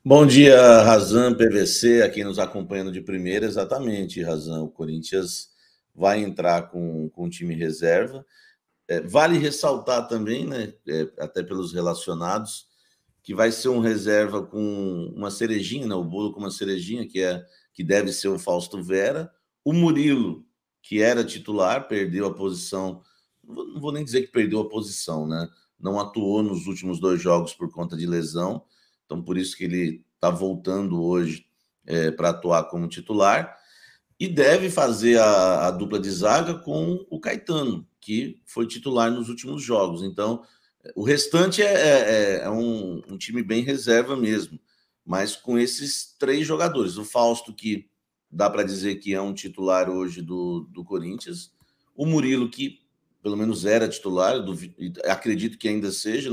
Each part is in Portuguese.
Bom dia, Razan, PVC, aqui nos acompanhando de primeira, exatamente, Razan. O Corinthians vai entrar com o time reserva. Vale ressaltar também, né, até pelos relacionados, que vai ser um reserva com uma cerejinha, né, o bolo com uma cerejinha, que deve ser o Fausto Vera. O Murilo, que era titular, perdeu a posição. Não vou nem dizer que perdeu a posição, né? Não atuou nos últimos 2 jogos por conta de lesão. Então, por isso que ele está voltando hoje para atuar como titular. E deve fazer a dupla de zaga com o Caetano, que foi titular nos últimos jogos. Então, o restante é um time bem reserva mesmo. Mas com esses 3 jogadores. O Fausto, que dá para dizer que é um titular hoje do Corinthians. O Murilo, que pelo menos era titular, acredito que ainda seja,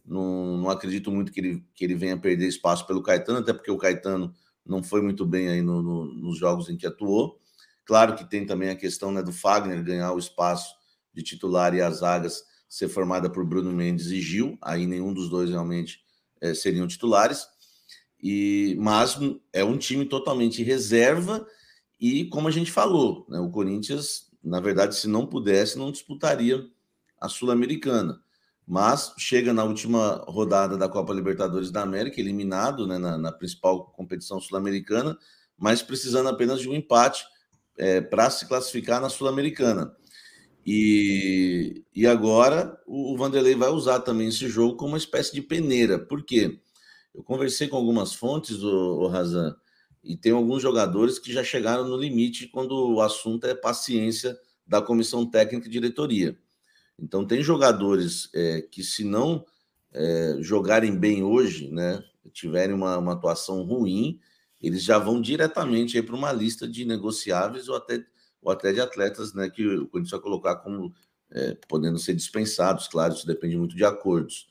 não acredito muito que ele venha perder espaço pelo Caetano, até porque o Caetano não foi muito bem aí nos jogos em que atuou. Claro que tem também a questão, né, do Fagner ganhar o espaço de titular e as zagas ser formada por Bruno Mendes e Gil, aí nenhum dos dois realmente seriam titulares. Mas é um time totalmente reserva e, como a gente falou, né, o Corinthians, na verdade, se não pudesse, não disputaria a Sul-Americana. Mas chega na última rodada da Copa Libertadores da América, eliminado, né, na principal competição sul-americana, mas precisando apenas de um empate para se classificar na Sul-Americana. E agora o Vanderlei vai usar também esse jogo como uma espécie de peneira. Por quê? Eu conversei com algumas fontes, o Razan, e tem alguns jogadores que já chegaram no limite quando o assunto é paciência da comissão técnica e diretoria. Então, tem jogadores que, se não jogarem bem hoje, né, tiverem uma atuação ruim, eles já vão diretamente para uma lista de negociáveis ou até de atletas, né, que o Corinthians vai colocar como podendo ser dispensados. Claro, isso depende muito de acordos.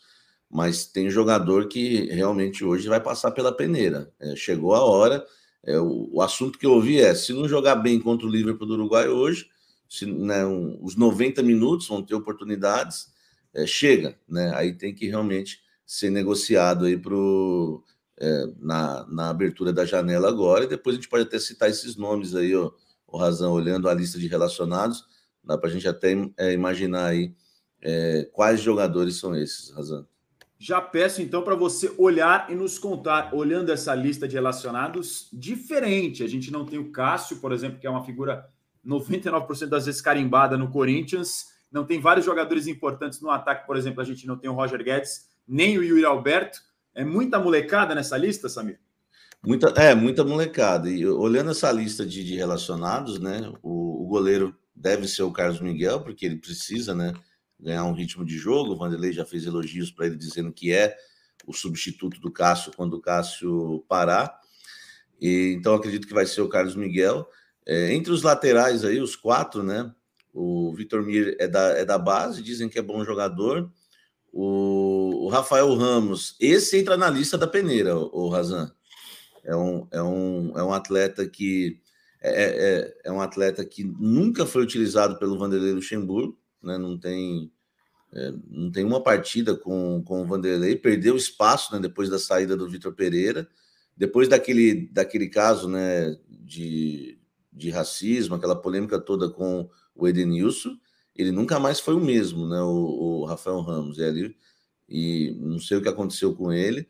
Mas tem jogador que realmente hoje vai passar pela peneira. Chegou a hora. O assunto que eu ouvi se não jogar bem contra o Liverpool do Uruguai hoje, né, os 90 minutos vão ter oportunidades, chega, né? Aí tem que realmente ser negociado aí na abertura da janela agora, e depois a gente pode até citar esses nomes aí, o Razão, olhando a lista de relacionados, dá para a gente até imaginar aí quais jogadores são esses, Razão. Já peço então para você olhar e nos contar, olhando essa lista de relacionados, diferente. A gente não tem o Cássio, por exemplo, que é uma figura 99% das vezes carimbada no Corinthians. Não tem vários jogadores importantes no ataque, por exemplo, a gente não tem o Roger Guedes, nem o Yuri Alberto. É muita molecada nessa lista, Samir? Muita molecada. E olhando essa lista de relacionados, né, o goleiro deve ser o Carlos Miguel, porque ele precisa, né, ganhar um ritmo de jogo. O Vanderlei já fez elogios para ele, dizendo que é o substituto do Cássio quando o Cássio parar. Então, acredito que vai ser o Carlos Miguel. Entre os laterais aí, os 4, né, o Vitor Mir é da base, dizem que é bom jogador. O Rafael Ramos, esse entra na lista da peneira, o Razan. É um atleta que um atleta que nunca foi utilizado pelo Vanderlei Luxemburgo, né? Não tem uma partida com o Vanderlei, perdeu espaço, né, depois da saída do Vitor Pereira, depois daquele caso, né, de racismo, aquela polêmica toda com o Edenilson, ele nunca mais foi o mesmo, né, o Rafael Ramos, e não sei o que aconteceu com ele.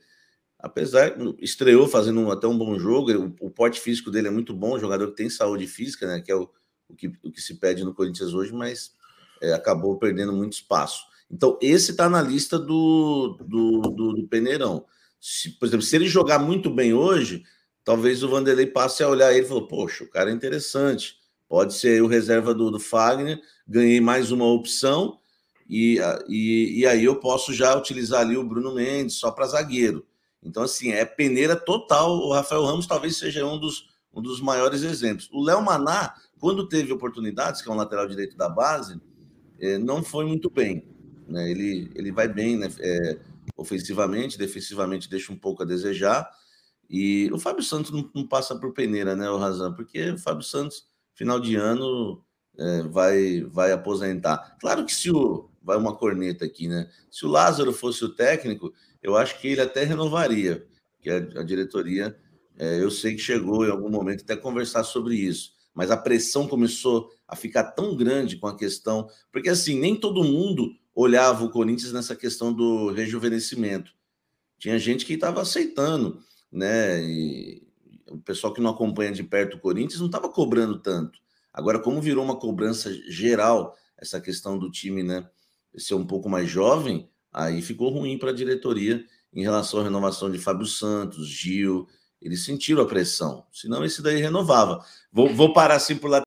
Apesar, estreou fazendo até um bom jogo, o porte físico dele é muito bom, jogador que tem saúde física, né, que é o que se pede no Corinthians hoje, mas acabou perdendo muito espaço. Então, esse está na lista do Peneirão. Por exemplo, se ele jogar muito bem hoje, talvez o Vanderlei passe a olhar ele e falar, poxa, o cara é interessante, pode ser o reserva do Fagner, ganhei mais uma opção, e aí eu posso já utilizar ali o Bruno Mendes só para zagueiro. Então, assim, é peneira total. O Rafael Ramos talvez seja um dos maiores exemplos. O Léo Maná, quando teve oportunidades, que é um lateral direito da base, não foi muito bem. Né? Ele vai bem, né? Ofensivamente, defensivamente deixa um pouco a desejar. E o Fábio Santos não passa por peneira, né, o Razan? Porque o Fábio Santos, final de ano, vai aposentar. Claro que vai uma corneta aqui, né? Se o Lázaro fosse o técnico, eu acho que ele até renovaria, que a diretoria, eu sei que chegou em algum momento até conversar sobre isso, mas a pressão começou a ficar tão grande com a questão, porque assim, nem todo mundo olhava o Corinthians nessa questão do rejuvenescimento. Tinha gente que estava aceitando, né? E o pessoal que não acompanha de perto o Corinthians não estava cobrando tanto. Agora, como virou uma cobrança geral, essa questão do time, né, ser um pouco mais jovem, aí ficou ruim para a diretoria em relação à renovação de Fábio Santos, Gil. Eles sentiram a pressão, senão esse daí renovava. Vou parar assim por lá.